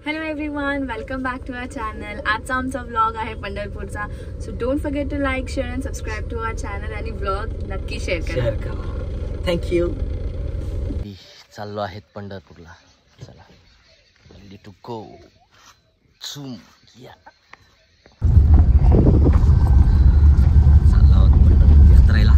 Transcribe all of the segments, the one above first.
Hello everyone, welcome back to our channel. आजचा आमचा vlog आहे पंढरपूरचा. So don't forget to like, share and subscribe to our channel आणि vlog नक्की share करा. थँक्यू. चाललो आहेत पंढरपूरला. चला, रेडी टू गो. झूम या. चाललो आहोत पंढरपूर यात्रेला.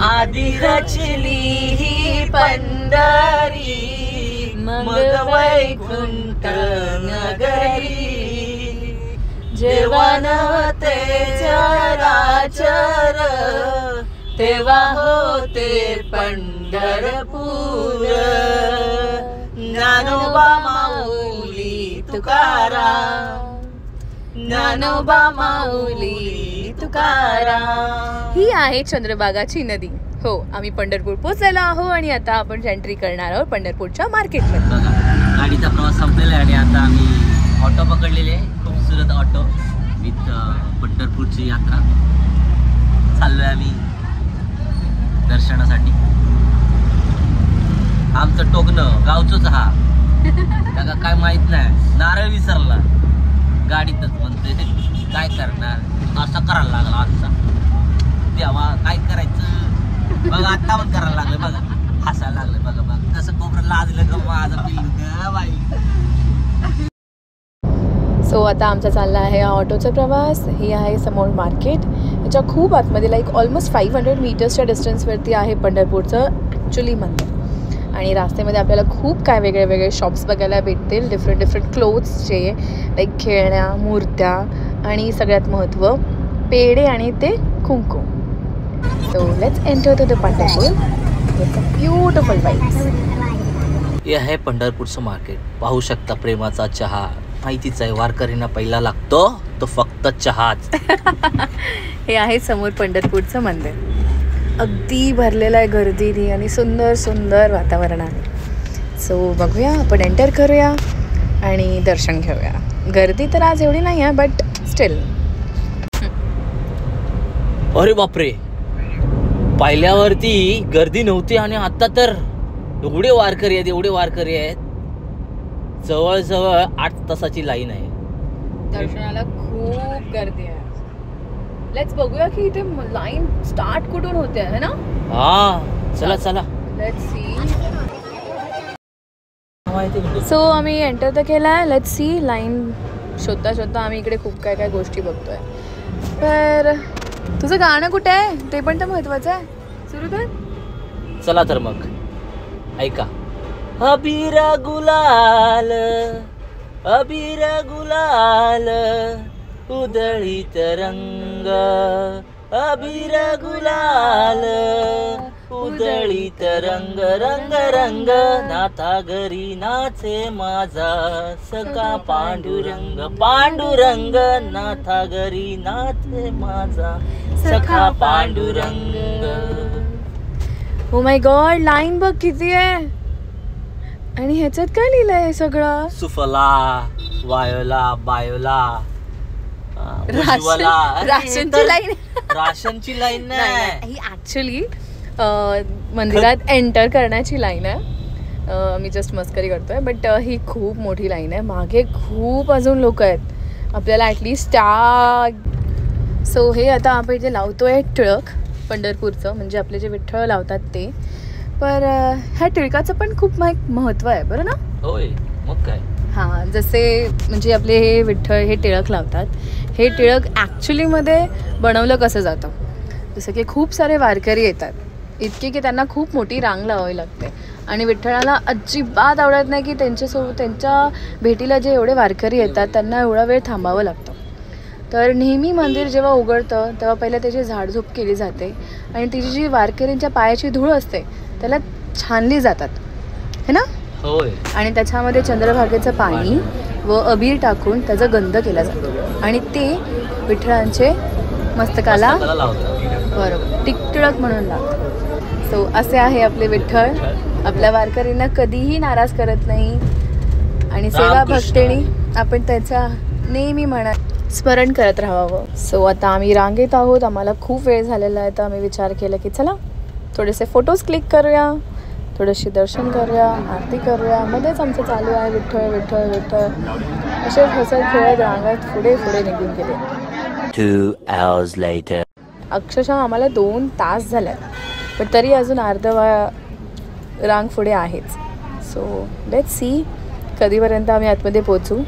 आदि रचली ही पंढरी, मग वैकुंठ नगरी. जेव्हा नव्हते चराचर, तेव्हा होते पंढरपूर. ज्ञानोबा माऊली तुकाराम, ज्ञानोबा माऊली तुकाराम. ही आहे चंद्रभागाची नदी. हो, आम्ही पंढरपूर पोहोचलेलो आहोत आणि आता आपण एंट्री करणार आहोत पंढरपूरच्या मार्केटमध्ये. बघा, गाडीचा प्रवास संपलेला आहे आणि आता आम्ही ऑटो पकडलेले आहे. खूपसुरत ऑटो विथ पंढरपूरची यात्रा. चाललोय आम्ही दर्शनासाठी. आमचं टोकणं गावचंच हा. त्याला काय माहित नाही, नारळ विसरला गाडीतच. म्हणते काय करणार, असं करायला लागला आजचा. तेव्हा काय करायचं बघा, आता पण करायला लागलं बघा. हसायला लागलं बघा बघा कसं कोपऱ्यात लाजलं का माझं पिल्लू ग बाई. सो आता आमचा चालला आहे ऑटोचा प्रवास. ही आहे समोर मार्केट. याच्या खूप आतमध्ये लाईक ऑलमोस्ट 500 मीटर्सच्या डिस्टन्सवरती आहे पंढरपूरचं ॲक्च्युली मंदिर. आणि रस्त्यामध्ये आपल्याला खूप काय वेगळे वेगळे शॉप्स बघायला भेटतील. डिफरंट क्लोथ्सचे, लाईक खेळण्या, मूर्त्या आणि सगळ्यात महत्त्व पेढे आणि ते कुंकू. So let's enter to the Pandharpur with beautiful vibes. हे आहे पंढरपूरचं मार्केट. पाहू शकता प्रेमाचा चहा. माहितीच आहे, वारकरींना पहिला लागतो तो फक्त चहाच. हे आहे समोर पंढरपूरचं मंदिर. अगदी भरलेलं आहे गर्दीने आणि सुंदर सुंदर वातावरण आहे. सो बघूया, आपण एंटर करूया आणि दर्शन घेऊया. गर्दी तर आज एवढी नाही आहे, बट स्टील. अरे बापरे, पाहिल्यावरती गर्दी नव्हती आणि आता तर एवढे वारकरी आहेत. जवळजवळ 8 तासाची लाईन आहे. दर्शनाला खूप गर्दी आहे. लेट्स बघूया की इथे लाईन स्टार्ट कुठून होते आहे ना. हा, चला चला. Let's see. सो आम्ही एंटर तर केला आहे. Let's see. लाईन शोधता आम्ही इकडे खूप काय गोष्टी बघतोय. तर तुझं गाणं कुठे आहे ते पण तर महत्वाचं आहे. सुरू कर. चला तर मग ऐका. अबीरा गुलाल, अबीरा गुलाल, उधळीत रंग. अबीरा गुलाल, उधळीत रंग. रंग रंग नाथा घरी नाचे माझा सखा पांडुरंग. पांडुरंग नाथा घरी नाचे माझा सखा Pandurang. Oh my god, line बघ किती आहे. आणि ह्याच्यात काय लिहिलंय सगळं. सुफला वायोला बायोला राशनची लाईन. राशनची लाईन नाही, ही ऍक्च्युली मंदिरात एंटर करण्याची लाईन आहे. मी जस्ट मस्करी करतोय, बट ही खूप मोठी लाईन आहे. मागे खूप अजून लोक आहेत. आपल्याला ॲटलिस्ट त्या. सो हे आता आपण इथे लावतोय टिळक पंढरपूरचं, म्हणजे आपले जे विठ्ठल लावतात ते. पर ह्या टिळकाचं पण खूप महत्त्व आहे बरं ना. होय, मग काय. हां, जसे म्हणजे आपले हे विठ्ठल हे टिळक लावतात. हे टिळक ॲक्च्युलीमध्ये बनवलं कसं जातं, जसं की खूप सारे वारकरी येतात इतके की त्यांना खूप मोठी रांग लावावी लागते. आणि विठ्ठलाला अजिबात आवडत नाही की त्यांच्या भेटीला जे एवढे वारकरी येतात त्यांना एवढा वेळ थांबावं लागतं. तर नेहमी मंदिर जेव्हा उघडतं तेव्हा पहिलं त्याची झाडझूप केली जाते आणि तिची जी वारकरींच्या पायाची धूळ असते त्याला छानली जातात, है ना. होय. आणि त्याच्यामध्ये चंद्रभागेचं पाणी व अबीर टाकून त्याचा गंध केला जातो आणि ते विठ्ठलांचे मस्तकाला बरोबर टिकटिळक म्हणून लागतं. सो असे आहे आपले विठ्ठल. आपल्या वारकरींना कधीही नाराज करत नाही आणि सेवा भक्तीने आपण त्याचा नेहमी मनात स्मरण करत राहावं. सो आता आम्ही रांगेत आहोत. आम्हाला खूप वेळ झालेला आहे, तर आम्ही विचार केला की चला थोडेसे फोटोज क्लिक करूया, थोडेसे दर्शन करूया, आरती करूया. मध्येच आमचं चालू आहे विठ्ठल विठ्ठल विठ्ठल. असे हसत खेळत रांगत पुढे पुढे निघून गेले. 2 hours later. अक्षरशः आम्हाला 2 तास झाल्यात, पण तरी अजून रांग पुढे आहेच. सो लेट्स सी कधीपर्यंत आम्ही आतमध्ये पोचू.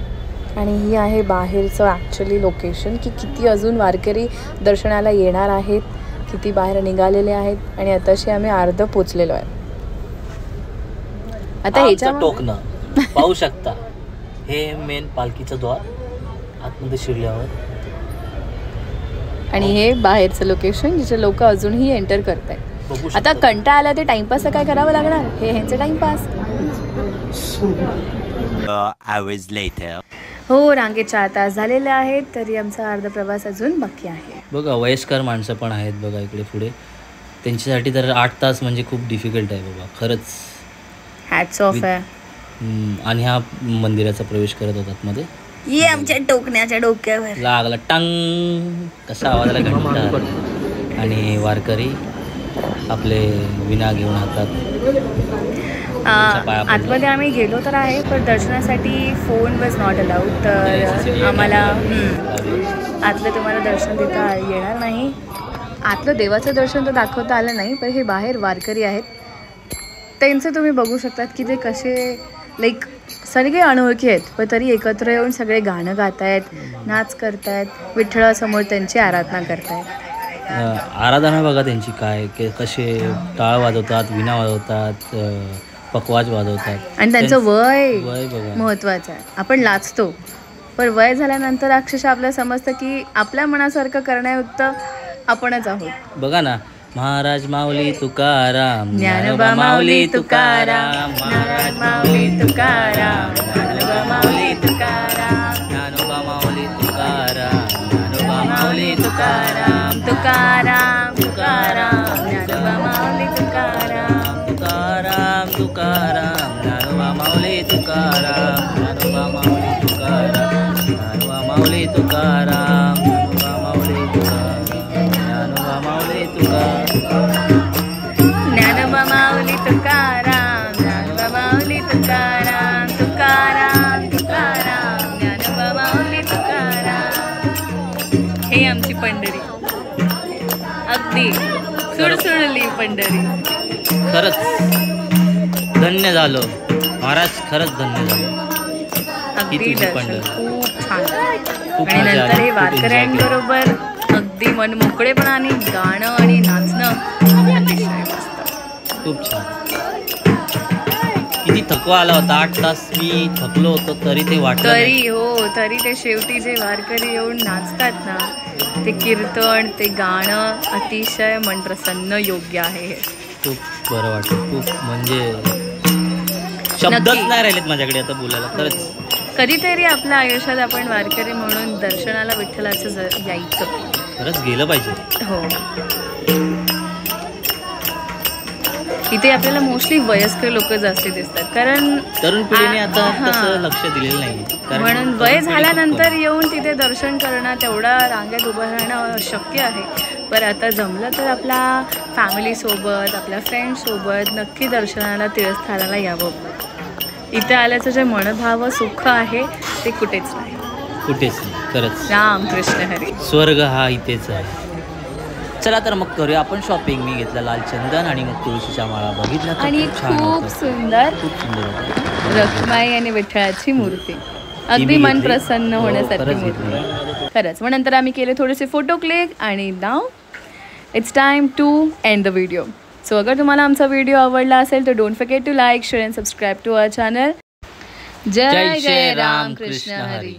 आणि ही आहे बाहेरचं ॲक्च्युली लोकेशन की किती अजून वारकरी दर्शनाला येणार आहेत, किती बाहेर निघालेले आहेत. आणि आताशी आम्ही अर्ध पोचलेलो आहे. आता ह्याच्या टोकणं पाहू शकता, हे मेन पालखीचं द्वार आतमध्ये शिरल्यावर. आणि हे बाहेरचं लोकेशन जिथे लोक अजूनही एंटर करत आहेत. आता कंटाळा आला ते टाइमपास काय करावं लागणार, हे ह्यांचं टाइमपास. hours later. हो, रांगेत 4 तास झालेले आहेत, तरी आमचा अर्धा प्रवास अजून बाकी आहे. बघा वयस्कर माणसं पण आहेत बघा इकडे पुढे, त्यांच्यासाठी तर 8 तास म्हणजे खूप डिफिकल्ट आहे बाबा खरंच. हॅट्स ऑफ आहे. आणि ह्या मंदिराचा प्रवेश करत होतात मध्ये ये आमच्या टोकण्याच्या डोक्यावर लागला टंग कसा आवाज आला घंटा. आणि वारकरी आपले विना घेऊन हातात. आतमध्ये आम्ही गेलो तर आहे, पण दर्शनासाठी फोन वॉज नॉट अलाउड. तर आम्हाला आतलं तुम्हाला दर्शन देता येणार नाही. आतलं देवाचं दर्शन तर दाखवता आलं नाही, पण हे बाहेर वारकरी आहेत त्यांचं तुम्ही बघू शकतात की ते कसे लाईक सगळे अनोळखी आहेत, पण तरी एकत्र येऊन सगळे गाणं गात आहेत, नाच करतायत, विठ्ठलासमोर त्यांची आराधना करतायत. आराधना बघा त्यांची काय कसे टाळ वाजवतात, विणा वाजवतात, पकवाज वाजवतात. आणि त्यांचं वय बघा महत्त्वाचं आहे. आपण लाजतो, पण वय झाल्यानंतर अक्षरशः आपल्याला समजतं की आपल्या मनासारखं करण्यायुक्त आपणच आहोत. बघा ना, महाराज माऊली तुकाराम, ज्ञानोबा माऊली तुकाराम, महाराज माऊली तुकाराम, ज्ञानोबा माऊली तुकाराम, ज्ञानोबा माऊली तुकाराम, ज्ञानोबा माऊली तुकाराम, तुकाराम तुकाराम, ज्ञानोबा माऊली तुकाराम, तुकाराम तुकाराम, ज्ञानोबा माऊली तुकाराम, ज्ञानोबा माऊली तुकाराम, ज्ञानोबा माऊली तुकाराम, ज्ञानोबा माऊली तुकाराम, ज्ञानोबा माऊली तुकाराम, ज्ञानोबा माऊली तुकाराम, ज्ञानोबा माऊली तुकाराम, तुकाराम तुकाराम, ज्ञानोबा माऊली तुकाराम. हे आमची पंढरी, अगदी सुडसुडली पंढरी. खरंच धन्य झालो महाराज, खरंच धन्य झालो. अगदी दर्शन खूप छान. खूप आणि मजा नंतर आली, हे खूप वारकऱ्यांबरोबर अगदी मन मोकळेपणाने गाणं आणि नाचणं अतिशय मस्त. खूप छान. किती थकवा आला होता, 8 तास मी थकलो होतो तरी ते वाटलं नाही. तरी हो, तरी ते शेवटी जे वारकरी येऊन नाचतात ना, ते कीर्तन, ते गाणं अतिशय मन प्रसन्न योग्य आहे. हे खूप बरं वाटतं, खूप म्हणजे शब्दच नक्की. नाही राहिलेत माझ्याकडे आता बोलायला. खरंच कधीतरी आपल्या आयुष्यात आपण वारकरी म्हणून दर्शनाला विठ्ठलाचं यायचं. खरंच गेलं पाहिजे. हो, इथे आपल्याला मोस्टली वयस्कर लोक जास्ती दिसतात, कारण तरुण पिढीने आता तसं लक्ष दिलेलं नाही. कारण म्हणून वय झाल्यानंतर येऊन तिथे दर्शन करणं, तेवढा रांगेत उभं राहणं शक्य आहे. पण आता जमलं तर आपल्या फॅमिलीसोबत, आपल्या फ्रेंड्ससोबत नक्की दर्शनाला तीर्थस्थानाला यावं. इथे आल्याचं जे मनभाव सुख आहे ते कुठेच नाही, कुठेच नाही. खरंच रामकृष्ण हरी. स्वर्ग हा इथेच आहे. चला तर मग करूया आपण शॉपिंग. मी घेतला लाल चंदन आणि मग तुळशीच्या माळा बघितल्या तर आणि खूप छान खूप होतं. सुंदर खूप सुंदर होतं. रखमाई आणि विठ्ठलाची मूर्ती अगदी मी मन घेतली. प्रसन्न हो, होण्यासारखी खरंच मूर्ती. घेतली. खरंच. मग नंतर आम्ही केले थोडेसे फोटो क्लिक आणि नाव it's time to end the video. So अगर तुम्हाला आमचा व्हिडिओ आवडला असेल तर don't forget to like, share and subscribe to our channel. जय जय राम कृष्ण हरी.